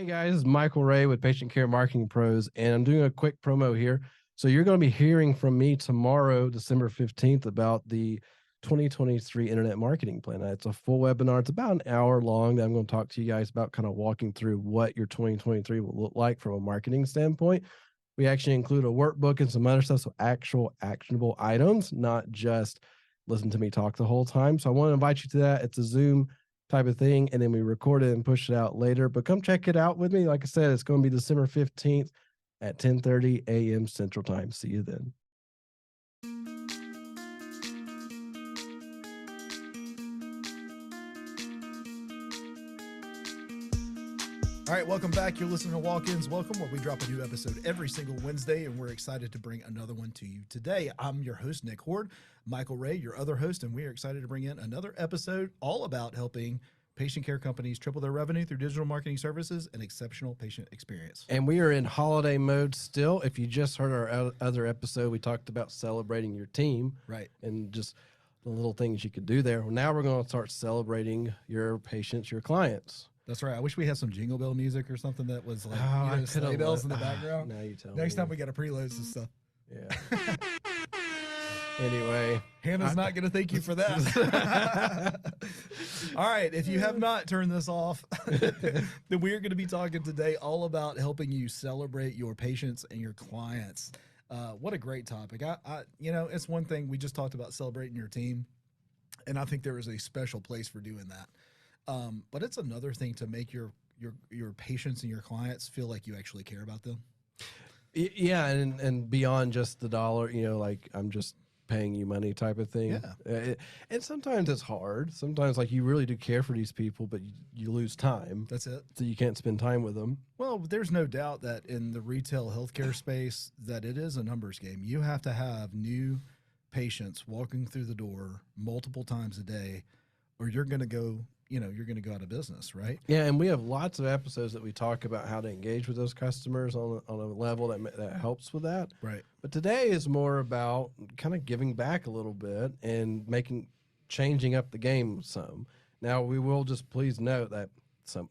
Hey guys, it's Michael Ray with Patient Care Marketing Pros, and I'm doing a quick promo here. So you're going to be hearing from me tomorrow, December 15th, about the 2023 Internet Marketing Plan. It's a full webinar. It's about an hour long that I'm going to talk to you guys about, kind of walking through what your 2023 will look like from a marketing standpoint. We actually include a workbook and some other stuff, so actual actionable items, not just listen to me talk the whole time. So I want to invite you to that. It's a Zoom type of thing, and then we record it and push it out later. But come check it out with me. Like I said, it's going to be December 15th at 10:30 a.m. Central Time. See you then. All right, welcome back. You're listening to Walk-Ins. Welcome, where we drop a new episode every single Wednesday, and we're excited to bring another one to you today. I'm your host, Nick Horde, Michael Ray, your other host, and we are excited to bring in another episode all about helping patient care companies triple their revenue through digital marketing services and exceptional patient experience. And we are in holiday mode still. If you just heard our other episode, we talked about celebrating your team. Right. And just the little things you could do there. Well, now we're going to start celebrating your patients, your clients. That's right. I wish we had some Jingle Bell music or something that was like I sleigh bells in the background. Now you tell Next me. time we got to preload some stuff. Yeah. Anyway, Hannah's not going to thank you for that. All right. If you have not turned this off, then we are going to be talking today all about helping you celebrate your patients and your clients. What a great topic. It's one thing we just talked about celebrating your team, and I think there is a special place for doing that. But it's another thing to make your patients and your clients feel like you actually care about them. Yeah, and beyond just the dollar, like I'm just paying you money type of thing. Yeah. And sometimes it's hard. Sometimes like you really do care for these people, but you lose time. That's it. So you can't spend time with them. Well, there's no doubt that in the retail healthcare space that it is a numbers game. You have to have new patients walking through the door multiple times a day, or you're going to go out of business, right? Yeah, and we have lots of episodes that we talk about how to engage with those customers on a level that helps with that. Right. But today is more about kind of giving back a little bit and changing up the game some. Now, we will just please note that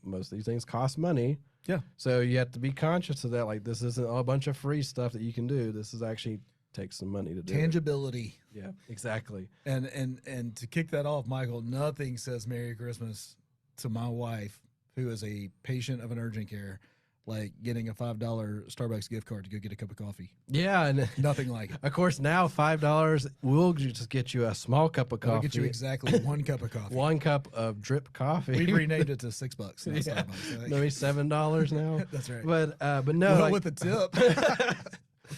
most of these things cost money. Yeah. So you have to be conscious of that. Like, this isn't a bunch of free stuff that you can do. This is actually takes some money to do. Tangibility. Yeah, exactly. And to kick that off, Michael, nothing says Merry Christmas to my wife, who is a patient of an urgent care, like getting a $5 Starbucks gift card to go get a cup of coffee. Yeah, and nothing like it. Of course, now $5 will just get you a small cup of coffee. We'll get you exactly one cup of coffee. One cup of drip coffee. We've renamed it to $6. Yeah. Starbucks, right? Maybe $7 now. That's right. But no, well, with a tip.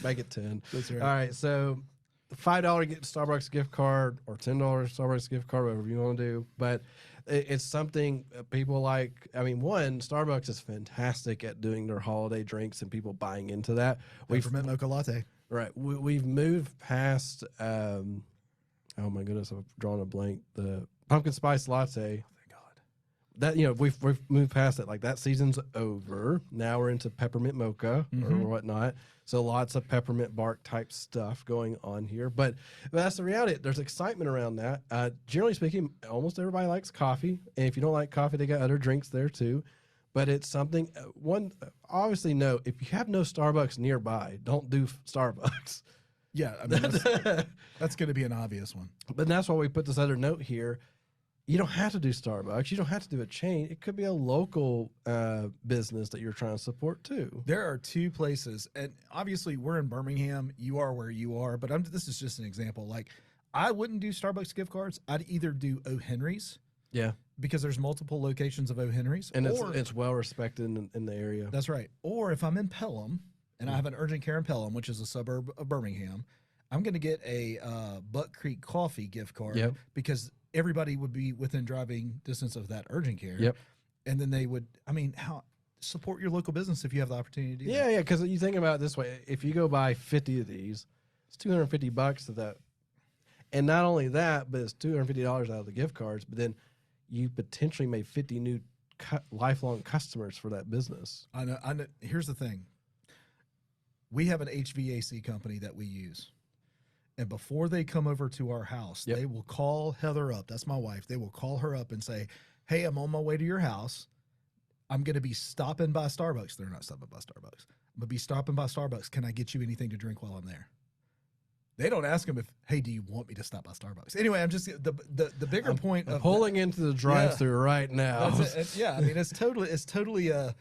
Make it 10. That's right. All right, so $5 Starbucks gift card or $10 Starbucks gift card, whatever you want to do. But it's something people like. I mean, Starbucks is fantastic at doing their holiday drinks and people buying into that. Peppermint mocha latte. Right. We've moved past, oh my goodness, I've drawn a blank. The pumpkin spice latte. That we've moved past it. Like, that season's over. Now we're into peppermint mocha or whatnot. So lots of peppermint bark type stuff going on here. But that's the reality. There's excitement around that. Generally speaking, almost everybody likes coffee. And if you don't like coffee, they got other drinks there too. But it's something. Obviously, no. If you have no Starbucks nearby, don't do Starbucks. Yeah, I mean that's going to be an obvious one. But that's why we put this other note here. You don't have to do Starbucks. You don't have to do a chain. It could be a local business that you're trying to support too. There are two places, and obviously we're in Birmingham. You are where you are, but this is just an example. Like, I wouldn't do Starbucks gift cards. I'd either do O. Henry's. Yeah. Because there's multiple locations of O. Henry's. And it's well respected in the area. That's right. Or if I'm in Pelham, and I have an urgent care in Pelham, which is a suburb of Birmingham, I'm going to get a Buck Creek Coffee gift card because everybody would be within driving distance of that urgent care. Yep. And then they would, support your local business if you have the opportunity to do that. Yeah, because you think about it this way. If you go buy 50 of these, it's $250 to that. And not only that, but it's $250 out of the gift cards, but then you potentially made 50 new lifelong customers for that business. I know. Here's the thing. We have an HVAC company that we use. And before they come over to our house, they will call Heather up. That's my wife. They will call her up and say, hey, I'm on my way to your house. I'm going to be stopping by Starbucks. They're not stopping by Starbucks. I'm going to be stopping by Starbucks. Can I get you anything to drink while I'm there? They don't ask them if, hey, do you want me to stop by Starbucks? Anyway, I'm just the bigger point I'm of pulling into the drive-through right now. that's it. Yeah, I mean, it's totally a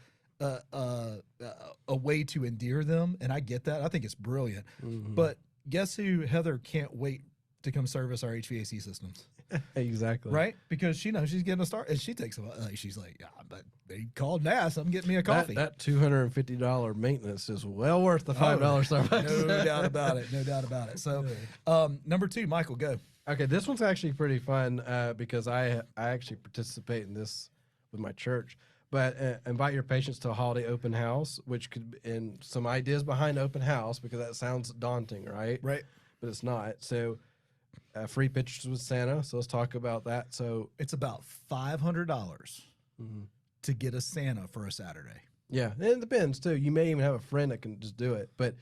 way to endear them, and I get that. I think it's brilliant. Mhm. But guess who Heather can't wait to come service our HVAC systems? Exactly. Right? Because she knows she's getting a start, and she takes a like, she's like, yeah, but they called NAS. I'm getting me a coffee. That $250 maintenance is well worth the $5 Starbucks. No doubt about it. No doubt about it. So, number 2, Michael, go. Okay, this one's actually pretty fun because I actually participate in this with my church. But invite your patients to a holiday open house, which could and some ideas behind open house because that sounds daunting, right? Right. But it's not. So, free pictures with Santa. So let's talk about that. So It's about $500 to get a Santa for a Saturday. yeah, and it depends too. You may even have a friend that can just do it. But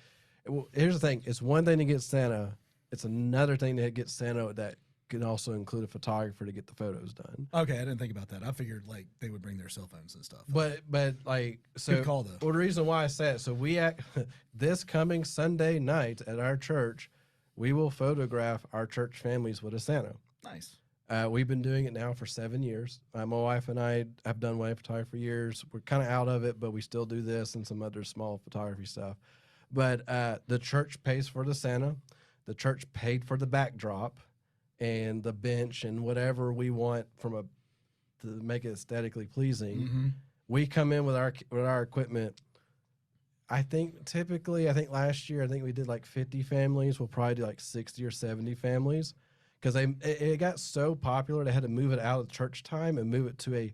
here's the thing: it's one thing to get Santa. It's another thing to get Santa that can also include a photographer to get the photos done. Okay, I didn't think about that. I figured like they would bring their cell phones and stuff. But like so. Good call, though. Well, the reason why I say it, so this coming Sunday night at our church, we will photograph our church families with a Santa. Nice. We've been doing it now for 7 years. My wife and I have done wedding photography for years. We're kind of out of it, but we still do this and some other small photography stuff. But the church pays for the Santa. The church paid for the backdrop and the bench and whatever we want to make it aesthetically pleasing. Mm-hmm. We come in with our equipment. I think last year, we did like 50 families. We'll probably do like 60 or 70 families because it got so popular they had to move it out of church time and move it to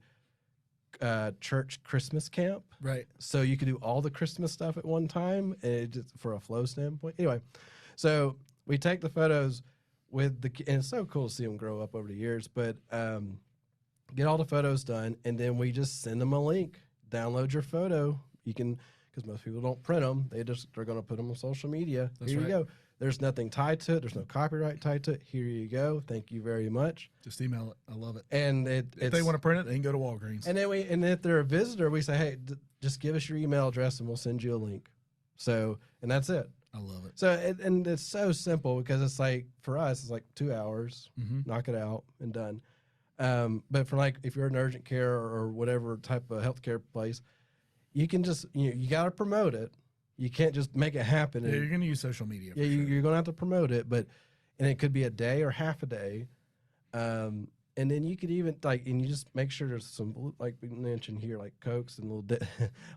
a church Christmas camp. Right. So you could do all the Christmas stuff at one time and just for a flow standpoint. Anyway, so we take the photos and it's so cool to see them grow up over the years, but get all the photos done and then we just send them a link. Download your photo. You can, because most people don't print them. They're going to put them on social media. That's Here right. you go. There's nothing tied to it. There's no copyright tied to it. Here you go. Thank you very much. Just email it. I love it. And If they want to print it, they can go to Walgreens. and if they're a visitor, we say, hey, just give us your email address and we'll send you a link. So, and that's it. I love it. So, and it's so simple because it's like, for us, it's like 2 hours, Mm-hmm. knock it out and done. But for like, if you're in urgent care or whatever type of healthcare place, you can just, you got to promote it. You can't just make it happen. Yeah, you're going to use social media. Yeah, you're going to have to promote it, and it could be a day or half a day. And then you could even and you just make sure there's some, like we mentioned here, like Cokes and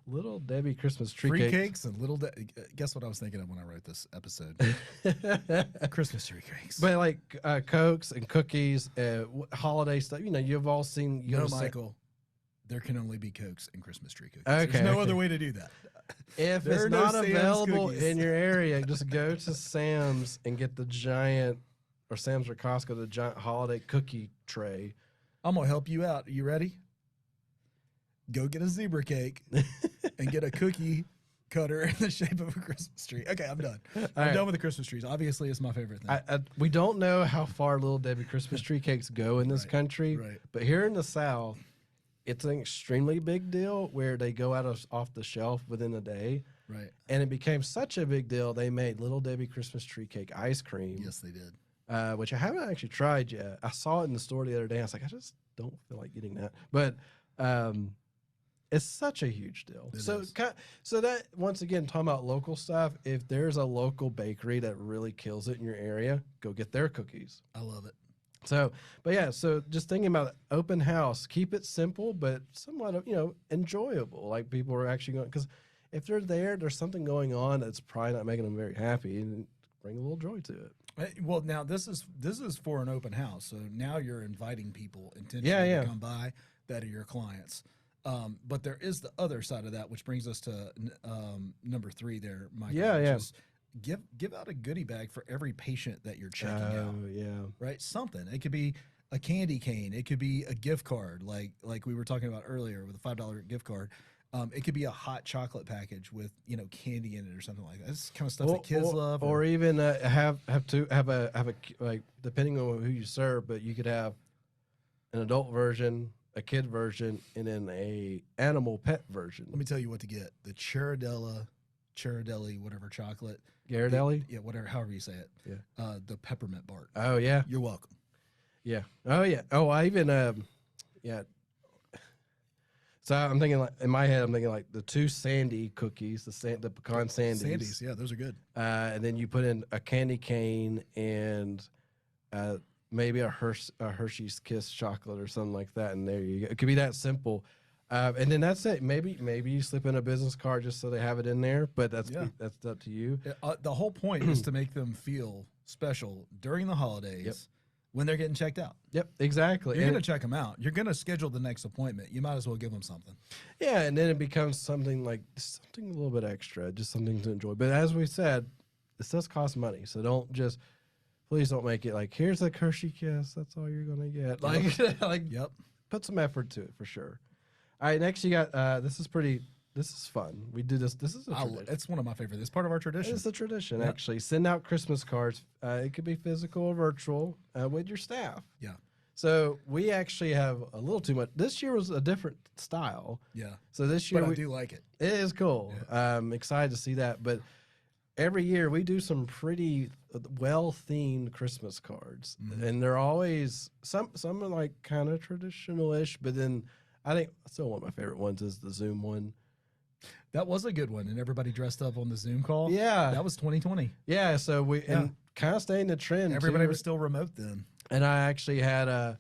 little Debbie Christmas tree Free cakes. cakes and little. Guess what I was thinking of when I wrote this episode? Christmas tree cakes. But like Cokes and cookies, holiday stuff. You've all seen. No, Michael. There can only be Cokes and Christmas tree cookies. Okay, There's no okay. other way to do that. If There it's are no not Sam's available cookies. in your area, just go to Sam's and get the giant, or Sam's or Costco, the giant holiday cookie tray. I'm gonna help you out. Are you ready? Go get a zebra cake and get a cookie cutter in the shape of a Christmas tree. Okay, I'm done. I'm right. done with the Christmas trees. Obviously, it's my favorite thing. We don't know how far Little Debbie Christmas tree cakes go in this Right, country, right. but here in the South, it's an extremely big deal where they go off the shelf within a day. Right. And it became such a big deal, they made Little Debbie Christmas tree cake ice cream, Yes, they did. which I haven't actually tried yet. I saw it in the store the other day. I was like, I just don't feel like eating that. But it's such a huge deal. It So, is. so that, once again, talking about local stuff, if there's a local bakery that really kills it in your area, go get their cookies. I love it. So, but yeah, so just thinking about open house, keep it simple, but somewhat, enjoyable. Like people are actually going, because if they're there, there's something going on that's probably not making them very happy, and bring a little joy to it. Well, now this is for an open house, so now you're inviting people intentionally Yeah. to come by that are your clients. But there is the other side of that, which brings us to number 3 there, Mike. Yeah. Is give out a goodie bag for every patient that you're checking out. Oh, yeah. Right? Something. It could be a candy cane. It could be a gift card, like we were talking about earlier with a $5 gift card. It could be a hot chocolate package with candy in it or something like that. This kind of stuff that kids love. Or even have a like, depending on who you serve, but you could have an adult version, a kid version, and then a animal pet version. Let me tell you what to get: the Ghirardelli, whatever chocolate. Ghirardelli? Yeah, whatever, however you say it. Yeah. The peppermint Bart. Oh yeah. You're welcome. Yeah. Oh yeah. Oh, I even yeah. So I'm thinking like in my head, I'm thinking like the 2 Sandy cookies, the pecan Sandies. Sandies, yeah, those are good. And then you put in a candy cane and maybe a Hershey's Kiss chocolate or something like that. And there you go. It could be that simple. And then that's it. Maybe you slip in a business card just so they have it in there, but that's up to you. The whole point is to make them feel special during the holidays when they're getting checked out. Yep, exactly. You're going to check them out. You're going to schedule the next appointment. You might as well give them something. Yeah, and then it becomes something like something a little bit extra, just something to enjoy. But as we said, this does cost money, so please don't make it like here's a Hershey Kiss. That's all you're going to get. Like, put some effort to it for sure. All right, next you got this is fun. We do this. This is a tradition. It's one of my favorites. It's part of our tradition. It's a tradition, actually. Send out Christmas cards. It could be physical or virtual with your staff. Yeah. So we actually have a little too much. This year was a different style. Yeah. So this year I do like it. It is cool. Yeah. I'm excited to see that. But every year we do some pretty well-themed Christmas cards, and they're always some are like kind of traditional-ish. But then I think still one of my favorite ones is the Zoom one. That was a good one, and everybody dressed up on the Zoom call. Yeah, that was 2020. Yeah, so and kind of staying the trend. Everybody was still remote then, and I actually had I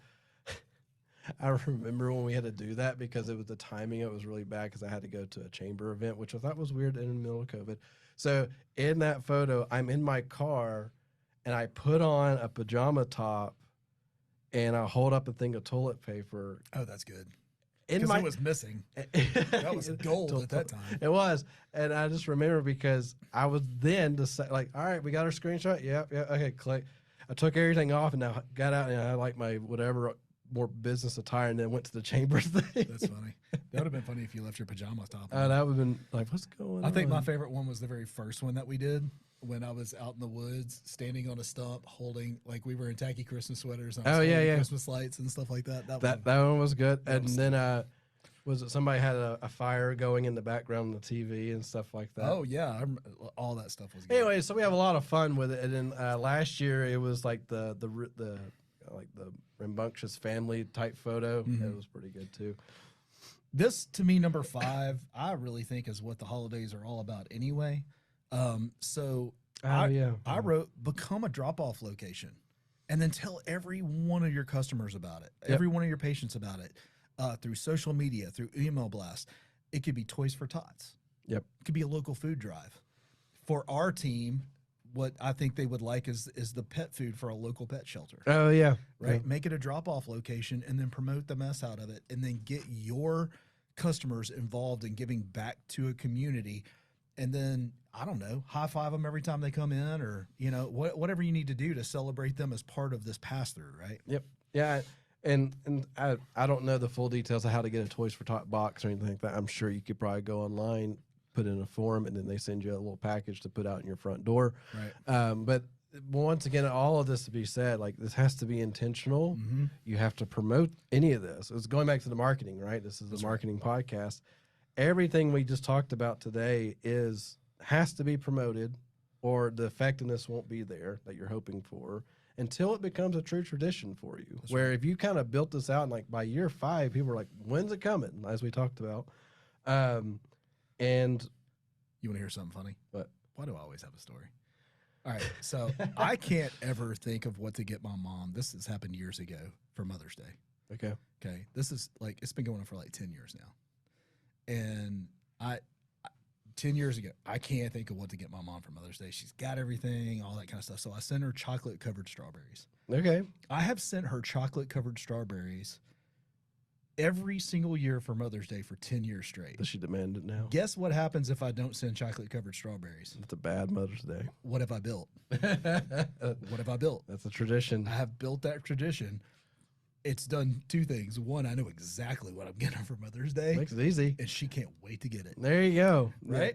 remember when we had to do that because it was the timing. It was really bad because I had to go to a chamber event, which I thought was weird in the middle of COVID. So in that photo, I'm in my car, and I put on a pajama and I hold up a thing of toilet paper. Oh, that's good. Because it was missing. That was gold at that time. It was. And I just remember because I was then to say, like, all right, we got our screenshot. Yeah, okay, click. I took everything off and now got out and I like my whatever more business attire and then went to the chamber thing. That's funny. That would have been funny if you left your pajama top That on. would have been like, what's going on? I think my favorite one was the very first one that we did when I was out in the woods, standing on a stump, holding, like we were in tacky Christmas sweaters. And I was holding Christmas lights and stuff like that. That one was good. And then was it somebody had a fire going in the background of the TV and stuff like that? Oh yeah, all that stuff was good. Anyway, so we have a lot of fun with it. And then last year it was like the rambunctious family type photo. It was pretty good too. This to me, number 5, I really think is what the holidays are all about anyway. I wrote become a drop-off location, and then tell every one of your customers about it, every one of your patients about it, through social media, through email blasts. It could be Toys for Tots. Yep. It could be a local food drive. For our team, what I think they would like is the pet food for a local pet shelter. Oh yeah. Right. Yeah. Make it a drop-off location and then promote the mess out of it, and then get your customers involved in giving back to a community. And then, I don't know, high-five them every time they come in, or, whatever you need to do to celebrate them as part of this pass-through, right? Yep. Yeah. And I don't know the full details of how to get a Toys for Tot box or anything like that. I'm sure you could probably go online, put in a form, and then they send you a little package to put out in your front door. Right. But once again, all of this to be said, like this has to be intentional. Mm-hmm. You have to promote any of this. It's going back to the marketing, right? This is a marketing podcast. Everything we just talked about today has to be promoted, or the effectiveness won't be there that you're hoping for until it becomes a true tradition for you. That's where right. if you kind of built this out and like by year 5, people are like, when's it coming? As we talked about. And you want to hear something funny? What? Why do I always have a story? All right. So I can't ever think of what to get my mom. This has happened years ago for Mother's Day. Okay. Okay. This is like, it's been going on for like 10 years now. And 10 years ago, I can't think of what to get my mom for Mother's Day. She's got everything, all that kind of stuff. So I sent her chocolate-covered strawberries. Okay. I have sent her chocolate-covered strawberries every single year for Mother's Day for 10 years straight. Does she demand it now? Guess what happens if I don't send chocolate-covered strawberries? It's a bad Mother's Day. What have I built? What have I built? That's a tradition. I have built that tradition. It's done 2 things. One, I know exactly what I'm getting her for Mother's Day. Makes it easy. And she can't wait to get it. There you go. Right?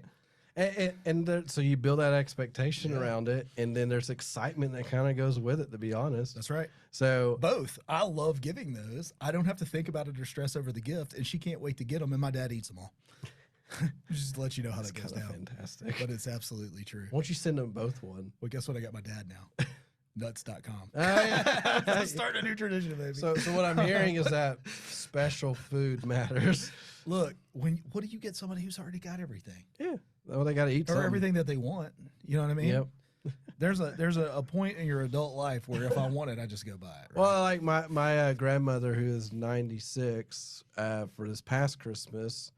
So you build that expectation Yeah. around it, and then there's excitement that kind of goes with it, to be honest. That's right. So Both. I love giving those. I don't have to think about it or stress over the gift, and she can't wait to get them, and my dad eats them all. Just to let you know how that's that goes kind of down. fantastic. But it's absolutely true. Why don't you send them both one? Well, guess what? I got my dad now. Nuts.com. Yeah. Start a new tradition, baby. So what I'm hearing is that special food matters. Look, what do you get somebody who's already got everything? Yeah. Well, they got to eat Or something. everything that they want. You know what I mean? Yep. There's a point in your adult life where if I want it, I just go buy it. Right? Well, like my grandmother, who is 96, for this past Christmas,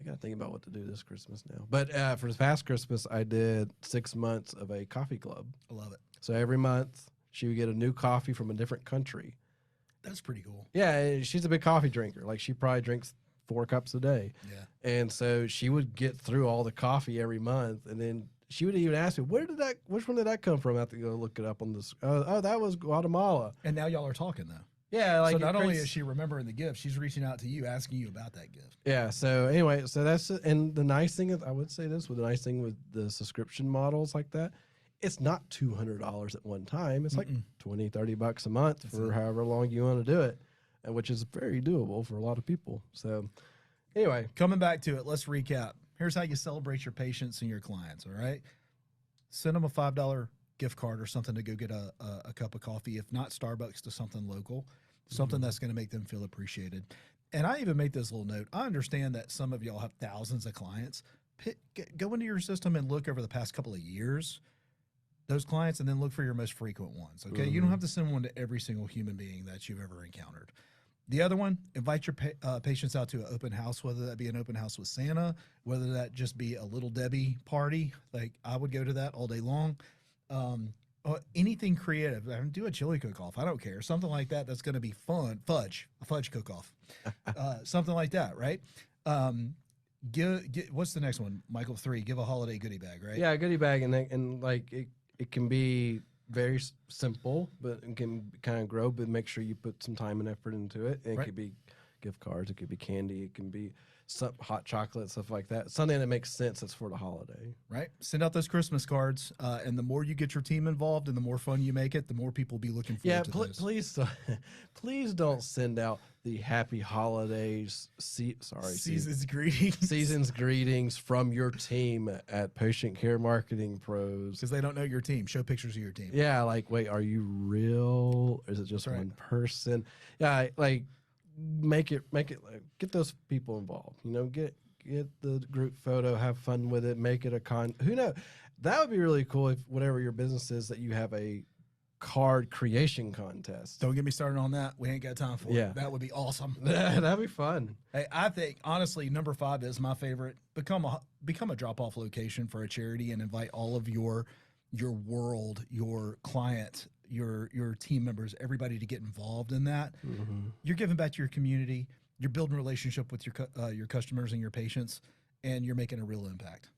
I got to think about what to do this Christmas now. But for this past Christmas, I did 6 months of a coffee club. I love it. So every month, she would get a new coffee from a different country. That's pretty cool. Yeah, and she's a big coffee drinker. Like, she probably drinks 4 cups a day. Yeah. And so she would get through all the coffee every month, and then she would even ask me, which one did that come from? I have to go look it up on this. Oh, that was Guatemala. And now y'all are talking though. Yeah, like So it not only creates- is she remembering the gift, she's reaching out to you, asking you about that gift. Yeah. So anyway, so that's it. And the nice thing is, I would say this, with the nice thing with the subscription models like that, it's not $200 at one time. It's like $20-$30 a month That's for it. however long you want to do it, and which is very doable for a lot of people. So anyway, Coming back to it, let's recap. Here's how you celebrate your patients and your clients. All right. Send them a $5 gift card or something to go get a cup of coffee. If not Starbucks, to something local, something that's going to make them feel appreciated. And I even make this little note. I understand that some of y'all have thousands of clients. Go into your system and look over the past couple of years, those clients, and then look for your most frequent ones. Okay. You don't have to send one to every single human being that you've ever encountered. The other one, invite your patients out to an open house, whether that be an open house with Santa, whether that just be a Little Debbie party. Like, I would go to that all day long. Anything creative. Do a chili cook-off. I don't care. Something like that that's going to be fun. A fudge cook-off. Something like that, right? What's the next one, Michael? 3, give a holiday goodie bag, right? yeah, goodie bag, and like it can be very simple, but it can kind of grow. But make sure you put some time and effort into it. And it Right. could be gift cards, it could be candy, it can be some hot chocolate, stuff like that. Something that makes sense that's for the holiday. Right? Send out those Christmas cards, and the more you get your team involved and the more fun you make it, the more people will be looking forward Yeah, to those. please, please don't send out the happy holidays. Season's greetings. Season's greetings from your team at Patient Care Marketing Pros. Because they don't know your team. Show pictures of your team. Yeah, like, wait, are you real? Or is it just That's right. one person? Yeah, like, make it like, get those people involved. You know, get the group photo, have fun with it, make it who knows? That would be really cool if whatever your business is, that you have a card creation contest. Don't get me started on that. We ain't got time for Yeah. it. That would be awesome. That'd be fun. Hey, I think honestly, number 5 is my favorite. Become a drop-off location for a charity and invite all of your world, your client, your team members, everybody to get involved in that. You're giving back to your community. You're building a relationship with your customers and your patients, and you're making a real impact.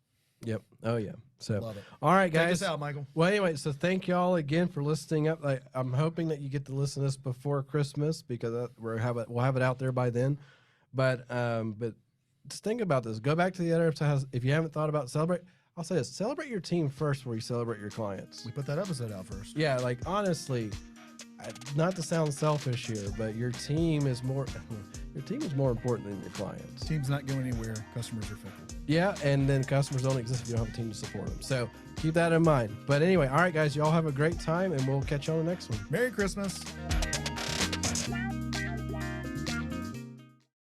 Yep. Oh yeah. So Love it. all right, Take guys. us out, Michael. Well, anyway, so thank y'all again for listening up. I'm hoping that you get to listen to this before Christmas, because we'll have it out there by then. But just think about this. Go back to the other house. If you haven't thought about I'll say this: celebrate your team first before you celebrate your clients. We put that episode out first. Yeah, like, honestly, not to sound selfish here, but your team is more important than your clients. Team's not going anywhere. Customers are fickle. Yeah, and then customers don't exist if you don't have a team to support them. So keep that in mind. But anyway, all right, guys, y'all have a great time, and we'll catch you on the next one. Merry Christmas.